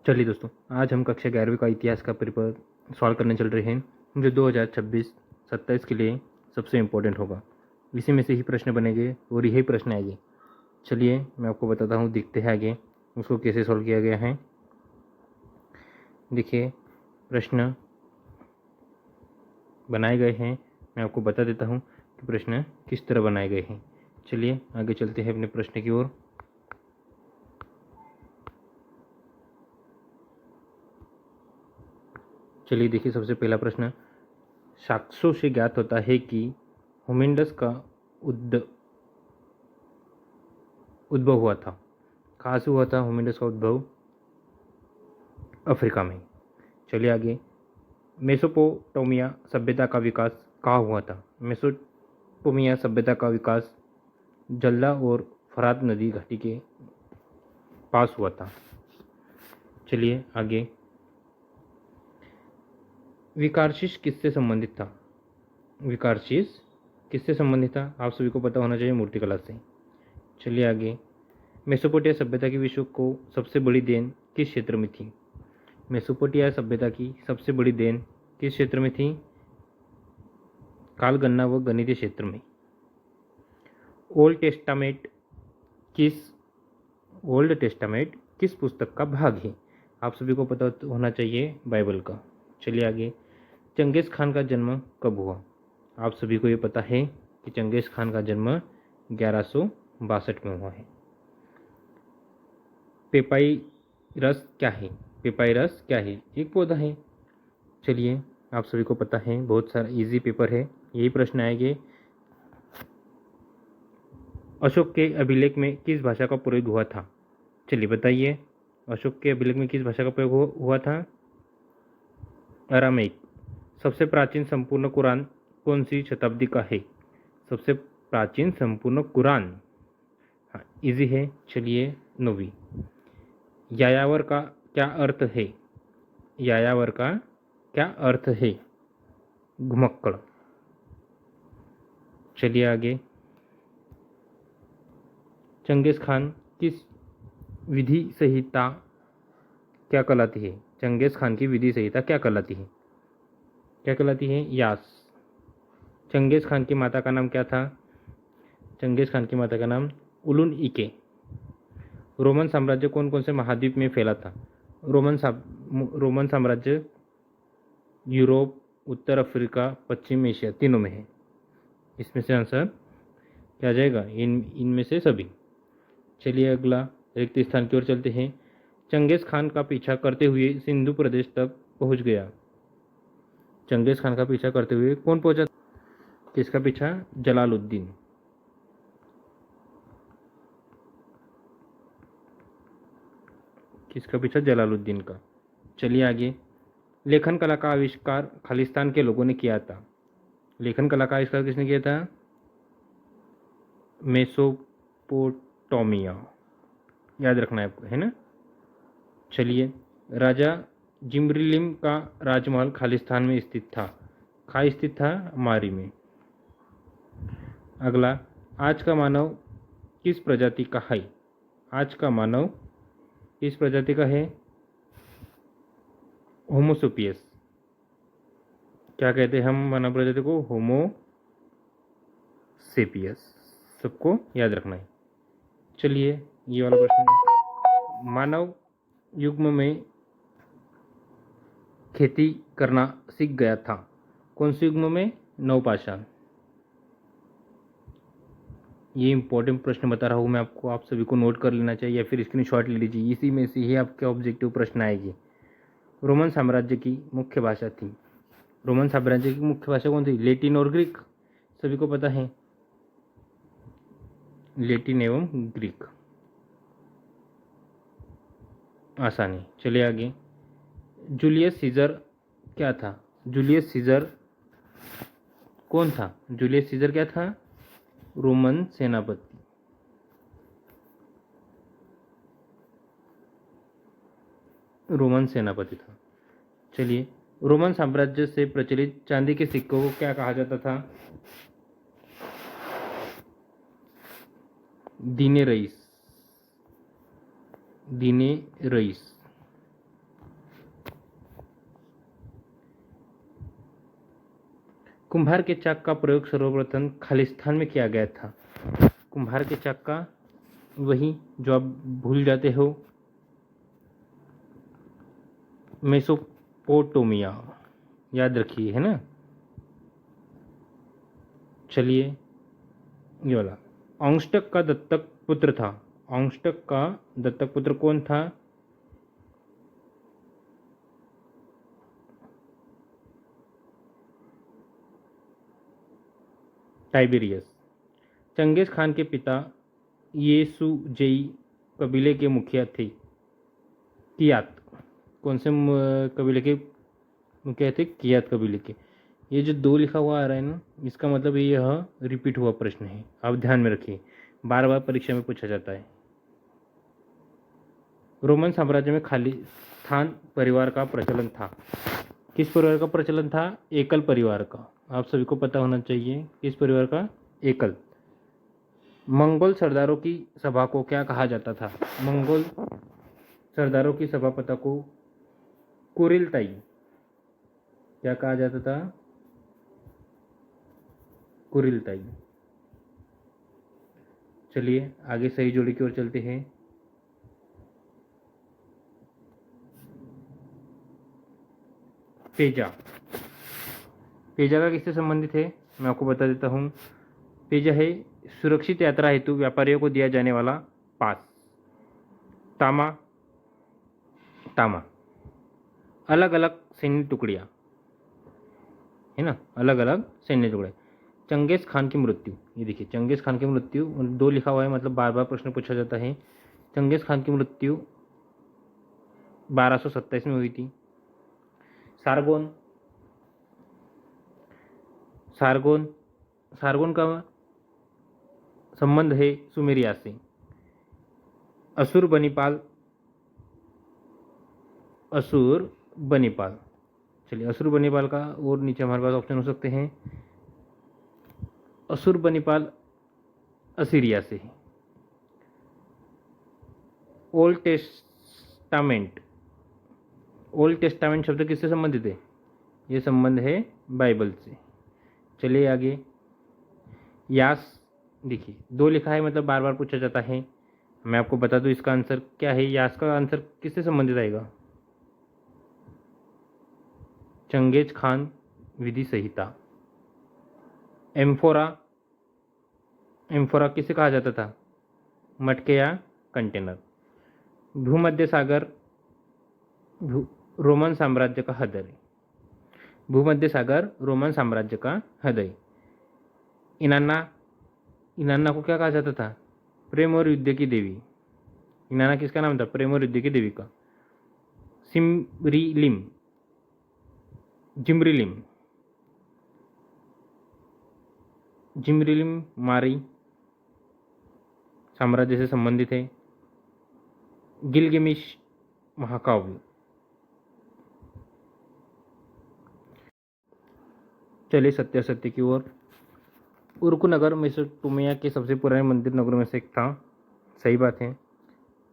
चलिए दोस्तों, आज हम कक्षा 11वीं का इतिहास का पेपर सॉल्व करने चल रहे हैं जो 2026-27 के लिए सबसे इम्पोर्टेंट होगा। इसी में से ही प्रश्न बनेंगे और यही प्रश्न आएंगे। चलिए मैं आपको बताता हूँ, देखते हैं आगे उसको कैसे सॉल्व किया गया है। देखिए, प्रश्न बनाए गए हैं, मैं आपको बता देता हूँ कि प्रश्न किस तरह बनाए गए हैं। चलिए आगे चलते हैं अपने प्रश्न की ओर। चलिए देखिए, सबसे पहला प्रश्न, साक्ष्यों से ज्ञात होता है कि होमिनिडस का उद्भव हुआ था। कहाँ से हुआ था होमिनिडस का उद्भव? अफ्रीका में। चलिए आगे, मेसोपोटामिया सभ्यता का विकास कहाँ हुआ था? मेसोपोटामिया सभ्यता का विकास जल्दा और फरात नदी घाटी के पास हुआ था। चलिए आगे, विकारशीस किससे संबंधित था? विकारशीस किससे संबंधित था? आप सभी को पता होना चाहिए, मूर्तिकला से। चलिए आगे, मेसोपोटामिया सभ्यता की विश्व को सबसे बड़ी देन किस क्षेत्र में थी? मेसोपोटामिया सभ्यता की सबसे बड़ी देन किस क्षेत्र में थी? कालगणना व गणितीय क्षेत्र में। ओल्ड टेस्टामेंट किस पुस्तक का भाग है? आप सभी को पता होना चाहिए, बाइबल का। चलिए आगे, चंगेज़ खान का जन्म कब हुआ? आप सभी को ये पता है कि चंगेज़ खान का जन्म 1162 में हुआ है। पेपाइरस क्या है? पेपाइरस क्या है? एक पौधा है। चलिए, आप सभी को पता है, बहुत सारा इजी पेपर है, यही प्रश्न आएंगे। अशोक के अभिलेख में किस भाषा का प्रयोग हुआ था? चलिए बताइए, अशोक के अभिलेख में किस भाषा का प्रयोग हुआ था? अरामीक। सबसे प्राचीन संपूर्ण कुरान कौन सी शताब्दी का है? सबसे प्राचीन संपूर्ण कुरान, हाँ इजी है। चलिए 9वीं। यायावर का क्या अर्थ है? यायावर का क्या अर्थ है? घुमक्कड़। चलिए आगे, चंगेज़ खान किस विधि संहिता क्या कहलाती है? चंगेज़ खान की विधि संहिता क्या कहलाती है? क्या कहलाती है? यास। चंगेज़ खान की माता का नाम क्या था? चंगेज़ खान की माता का नाम उलुन इके। रोमन साम्राज्य कौन कौन से महाद्वीप में फैला था? रोमन साम्राज्य यूरोप, उत्तर अफ्रीका, पश्चिम एशिया, तीनों में है। इसमें से आंसर क्या आ जाएगा? इनमें से सभी। चलिए अगला, रिक्त स्थान की ओर चलते हैं। चंगेज़ खान का पीछा करते हुए सिंधु प्रदेश तक पहुंच गया। चंगेज़ खान का पीछा करते हुए कौन पहुंचा? किसका पीछा? जलालुद्दीन। किसका पीछा? जलालुद्दीन का। चलिए आगे, लेखन कला का आविष्कार खालिस्तान के लोगों ने किया था। लेखन कला का आविष्कार किसने किया था? मेसोपोटामिया, याद रखना है आपको, है ना। चलिए, राजा जिम्बरिलिम का राजमहल खालिस्तान में स्थित था। कहाँ स्थित था? मारी में। अगला, आज का मानव किस प्रजाति का है? आज का मानव किस प्रजाति का है? होमोसोपियस। क्या कहते हैं हम मानव प्रजाति को? होमोसेपियस। सबको याद रखना है। चलिए ये वाला प्रश्न, मानव युग में खेती करना सीख गया था। कौन से युग में? नवपाषाण। ये इंपॉर्टेंट प्रश्न बता रहा हूँ मैं आपको, आप सभी को नोट कर लेना चाहिए या फिर स्क्रीनशॉट ले लीजिए, इसी में से ही आपके ऑब्जेक्टिव प्रश्न आएगी। रोमन साम्राज्य की मुख्य भाषा थी। रोमन साम्राज्य की मुख्य भाषा कौन थी? लैटिन और ग्रीक, सभी को पता है, लैटिन एवं ग्रीक, आसानी। चलिए आगे, जूलियस सीजर क्या था? जूलियस सीजर कौन था? जूलियस सीजर क्या था? रोमन सेनापति। रोमन सेनापति था। चलिए, रोमन साम्राज्य से प्रचलित चांदी के सिक्कों को क्या कहा जाता था? दीने रईस। दीने रईस। कुम्हार के चाक का प्रयोग सर्वप्रथम खालिस्तान में किया गया था। कुम्हार के चाक का वही जो आप भूल जाते हो, मेसोपोटामिया, याद रखिए, है ना। चलिए ये वाला, औंष्टक का दत्तक पुत्र था। औंष्टक का दत्तक पुत्र कौन था? टाइबेरियस। चंगेज खान के पिता येसुजेई कबीले के मुखिया थे। कियात, कौन से कबीले के मुखिया थे? कियात कबीले के। ये जो 2 लिखा हुआ आ रहा है ना, इसका मतलब यह रिपीट हुआ प्रश्न है, आप ध्यान में रखिए, बार बार परीक्षा में पूछा जाता है। रोमन साम्राज्य में खालिस्तान परिवार का प्रचलन था। किस परिवार का प्रचलन था? एकल परिवार का। आप सभी को पता होना चाहिए, किस परिवार का? एकल। मंगोल सरदारों की सभा को क्या कहा जाता था? मंगोल सरदारों की सभा पता को कुरिलताई क्या कहा जाता था? कुरिलताई। चलिए आगे सही जोड़ी की ओर चलते हैं। पेजा। पेजा का किससे संबंधित है? मैं आपको बता देता हूँ। पेजा है सुरक्षित यात्रा हेतु व्यापारियों को दिया जाने वाला पास। तामा, तामा, अलग अलग सैन्य टुकड़ियाँ, है ना, अलग अलग सैन्य टुकड़े। चंगेज खान की मृत्यु, ये देखिए चंगेज खान की मृत्यु 2 लिखा हुआ है, मतलब बार बार प्रश्न पूछा जाता है। चंगेज खान की मृत्यु 1227 में हुई थी। सारगोन, सारगोन, सारगोन का संबंध है सुमेरिया से। असुर बनीपाल, असुर बनीपाल। चलिए असुर बनीपाल का और नीचे हमारे पास ऑप्शन हो सकते हैं। असुर बनीपाल असीरिया से है। ओल्ड टेस्टामेंट, ओल्ड टेस्टामेंट शब्द किससे संबंधित है? ये संबंध है बाइबल से। चलिए आगे। यास, देखिए 2 लिखा है, मतलब बार बार पूछा जाता है। मैं आपको बता दूं इसका आंसर क्या है। यास का आंसर किससे संबंधित आएगा? चंगेज खान विधि संहिता। एम्फोरा, एम्फोरा किसे कहा जाता था? मटके या कंटेनर। भूमध्य सागर रोमन साम्राज्य का हृदय। भूमध्य सागर रोमन साम्राज्य का हृदय। इनाना, इनाना को क्या कहा जाता था? प्रेम और युद्ध की देवी। इनाना किसका नाम था? प्रेम और युद्ध की देवी का। सिमरिलिम, जिमरिलिम, जिमरिलिम मारी साम्राज्य से संबंधित है। गिलगिमिश महाकाव्य। चलिए सत्यासत्य की ओर। उर्कनगर मेसोपोटामिया के सबसे पुराने मंदिर नगरों में से एक था। सही बात है।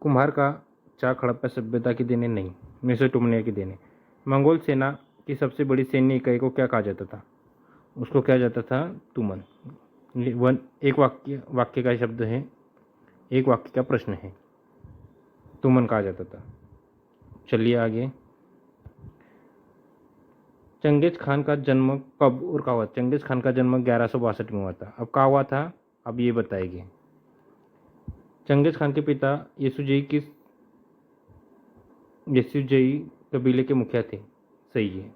कुम्हार का चाक हड़प्पा सभ्यता की देने नहीं, मेसोपोटामिया की देने। मंगोल सेना की सबसे बड़ी सैन्य इकाई को क्या कहा जाता था? उसको क्या जाता था? तुमन। एक वाक्य का शब्द है, एक वाक्य का प्रश्न है, तुमन कहा जाता था। चलिए आगे। चंगेज खान का जन्म कब और कहाँ हुआ? चंगेज खान का जन्म 1162 में हुआ था। अब कहाँ हुआ था? अब ये बताएंगे। चंगेज खान के पिता यसुजई कबीले के मुखिया थे। सही है।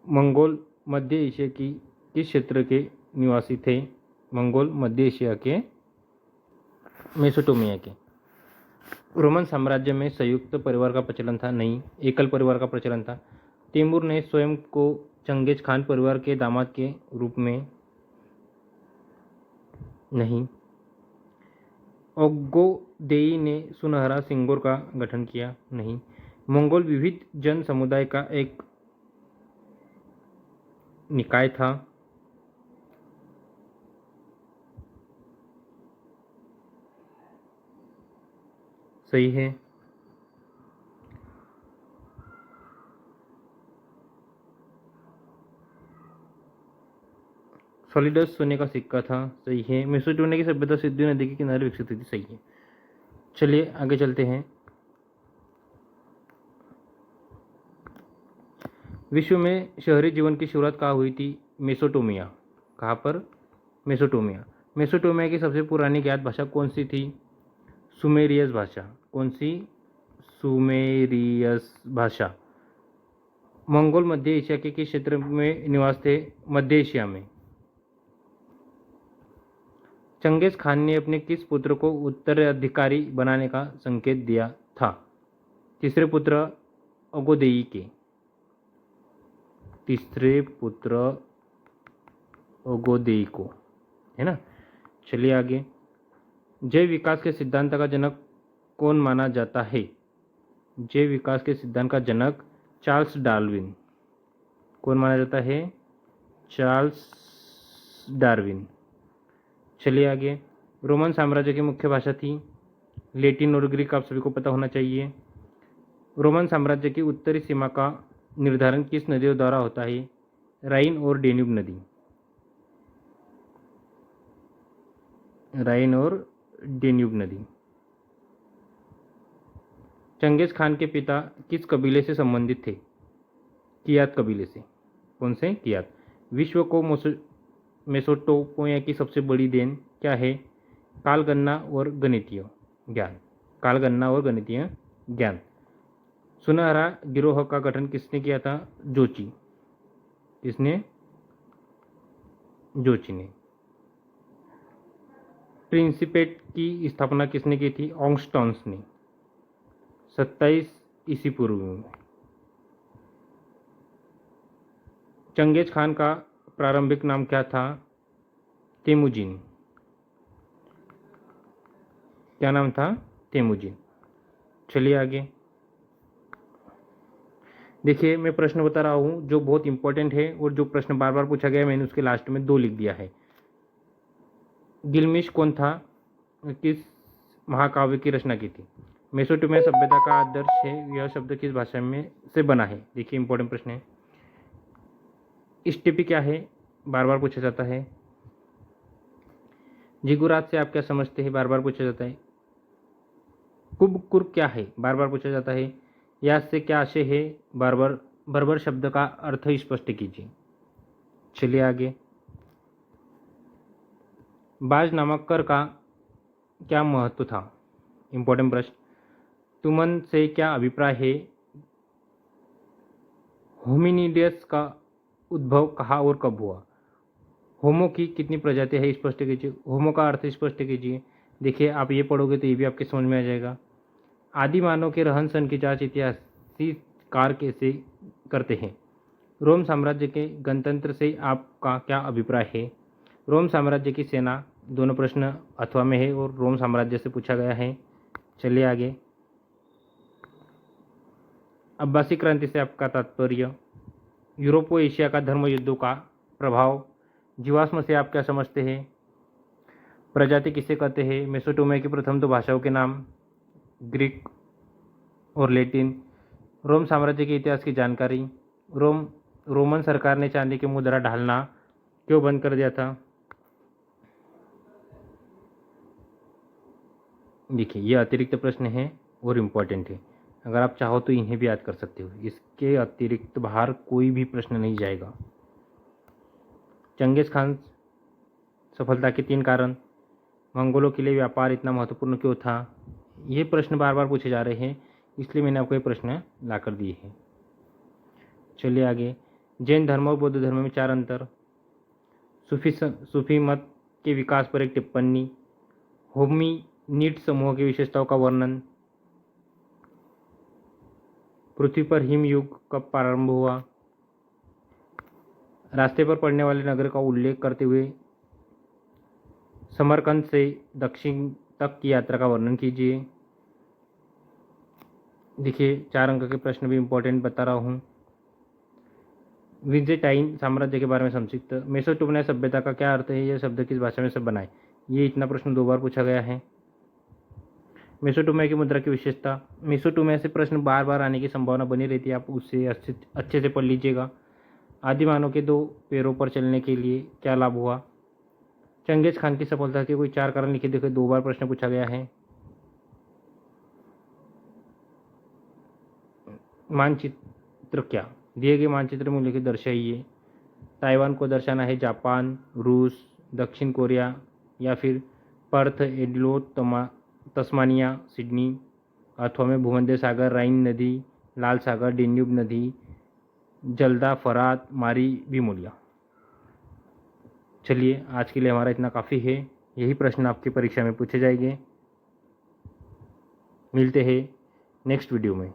मंगोल मध्य एशिया की किस क्षेत्र के निवासी थे? मंगोल मध्य एशिया के मेसोपोटामिया के। रोमन साम्राज्य में संयुक्त परिवार का प्रचलन था? नहीं, एकल परिवार का प्रचलन था। तैमूर ने स्वयं को चंगेज खान परिवार के दामाद के रूप में नहीं। ओगोदेई ने सुनहरा सिंगोर का गठन किया? नहीं। मंगोल विविध जन समुदाय का एक निकाय था? सही है। सॉलिडस सोने का सिक्का था, सही है। मेसोपोटामिया की सभ्यता सिंधु नदी के किनारे विकसित हुई थी, सही है। चलिए आगे चलते हैं। विश्व में शहरी जीवन की शुरुआत कहाँ हुई थी? मेसोपोटामिया। कहाँ पर? मेसोपोटामिया। मेसोपोटामिया की सबसे पुरानी ज्ञात भाषा कौन सी थी? सुमेरियस भाषा। कौन सी? सुमेरियस भाषा। मंगोल मध्य एशिया के किस क्षेत्र में निवास थे? मध्य एशिया में। चंगेज खान ने अपने किस पुत्र को उत्तराधिकारी बनाने का संकेत दिया था? तीसरे पुत्र ओगोदेई के। तीसरे पुत्र ओगोदेई को, है ना। चलिए आगे। जैव विकास के सिद्धांत का जनक कौन माना जाता है? जैव विकास के सिद्धांत का जनक चार्ल्स डार्विन। कौन माना जाता है? Charles Darwin. चलिए आगे। रोमन साम्राज्य की मुख्य भाषा थी लैटिन और ग्रीक, आप सभी को पता होना चाहिए। रोमन साम्राज्य की उत्तरी सीमा का निर्धारण किस नदियों द्वारा होता है? राइन और डेन्यूब नदी। राइन और डेन्यूब नदी। चंगेज खान के पिता किस कबीले से संबंधित थे? कियात कबीले से। कौन से? कियात। विश्व को मेसोपोटामिया की सबसे बड़ी देन क्या है? कालगणना और गणितीय ज्ञान। कालगणना और गणितीय ज्ञान। सुनहरा गिरोह का गठन किसने किया था? जोची। किसने? जोची ने। प्रिंसिपेट की स्थापना किसने की थी? ऑगस्टस ने 27 ईसी पूर्व में। चंगेज खान का प्रारंभिक नाम क्या था? तेमुजिन। क्या नाम था? तेमुजिन। चलिए आगे देखिए, मैं प्रश्न बता रहा हूँ जो बहुत इंपॉर्टेंट है और जो प्रश्न बार बार पूछा गया, मैंने उसके लास्ट में 2 लिख दिया है। गिलमिश कौन था? किस महाकाव्य की रचना की थी? मेसोपोटामिया सभ्यता का आदर्श है, यह शब्द किस भाषा में से बना है? देखिए इंपॉर्टेंट प्रश्न है। स्टेपी क्या है? बार बार पूछा जाता है। जिगुरात से आप क्या समझते हैं? बार बार पूछा जाता है। कुबकुर क्या है? बार बार पूछा जाता है। याद से क्या आशय है? बार बार। बर्बर शब्द का अर्थ स्पष्ट कीजिए। चलिए आगे। बाज नामक कर का क्या महत्व था? इंपॉर्टेंट प्रश्न। तुमन से क्या अभिप्राय है? होमिनिडस का उद्भव कहाँ और कब हुआ? होमो की कितनी प्रजातियां है? स्पष्ट कीजिए। होमो का अर्थ स्पष्ट कीजिए। देखिए आप ये पढ़ोगे तो ये भी आपके समझ में आ जाएगा। आदि मानव के रहन सहन की जांच इतिहासकार कैसे करते हैं? रोम साम्राज्य के गणतंत्र से आपका क्या अभिप्राय है? रोम साम्राज्य की सेना, दोनों प्रश्न अथवा में है और रोम साम्राज्य से पूछा गया है। चलिए आगे। अब्बासी क्रांति से आपका तात्पर्य? यूरोप व एशिया का धर्म युद्धों का प्रभाव। जीवाश्म से आप क्या समझते हैं? प्रजाति किसे कहते हैं? मेसोपोटामिया की प्रथम 2 भाषाओं के नाम। ग्रीक और लैटिन। रोम साम्राज्य के इतिहास की जानकारी। रोमन सरकार ने चांदी की मुद्रा ढालना क्यों बंद कर दिया था? देखिए ये अतिरिक्त प्रश्न है और इम्पोर्टेंट है, अगर आप चाहो तो इन्हें भी याद कर सकते हो। इसके अतिरिक्त बाहर कोई भी प्रश्न नहीं जाएगा। चंगेज खान सफलता के 3 कारण। मंगोलों के लिए व्यापार इतना महत्वपूर्ण क्यों था? ये प्रश्न बार बार पूछे जा रहे हैं, इसलिए मैंने आपको ये प्रश्न ला कर दिए हैं। चलिए आगे। जैन धर्म और बौद्ध धर्म में 4 अंतर। सूफी मत के विकास पर एक टिप्पणी। होमिनिड समूह की विशेषताओं का वर्णन। पृथ्वी पर हिम युग कब प्रारंभ हुआ? रास्ते पर पड़ने वाले नगर का उल्लेख करते हुए समरकंद से दक्षिण तक की यात्रा का वर्णन कीजिए। देखिए 4 अंक के प्रश्न भी इंपॉर्टेंट बता रहा हूँ। विजेटाइन साम्राज्य के बारे में संक्षिप्त। मेसोपोटामिया सभ्यता का क्या अर्थ है? यह शब्द किस भाषा में से बना है? ये इतना प्रश्न 2 बार पूछा गया है। मेसोपोटामिया की मुद्रा की विशेषता। मेसोपोटामिया से प्रश्न बार बार आने की संभावना बनी रहती है, आप उससे अच्छे से पढ़ लीजिएगा। आदिमानव के 2 पैरों पर चलने के लिए क्या लाभ हुआ? चंगेज खान की सफलता के कोई 4 कारण लिखे। देखो 2 बार प्रश्न पूछा गया है। मानचित्र क्या? दिए गए मानचित्र में उल्लेखित दर्शाइए। ताइवान को दर्शाना है जापान, रूस, दक्षिण कोरिया या फिर पर्थ, एडिलोट, तस्मानिया, सिडनी। अथवा में भूमध्य सागर, राइन नदी, लाल सागर, डेन्यूब नदी, जल्दा, फरात, मारी, बिमोलिया। चलिए आज के लिए हमारा इतना काफ़ी है। यही प्रश्न आपकी परीक्षा में पूछे जाएंगे। मिलते हैं नेक्स्ट वीडियो में।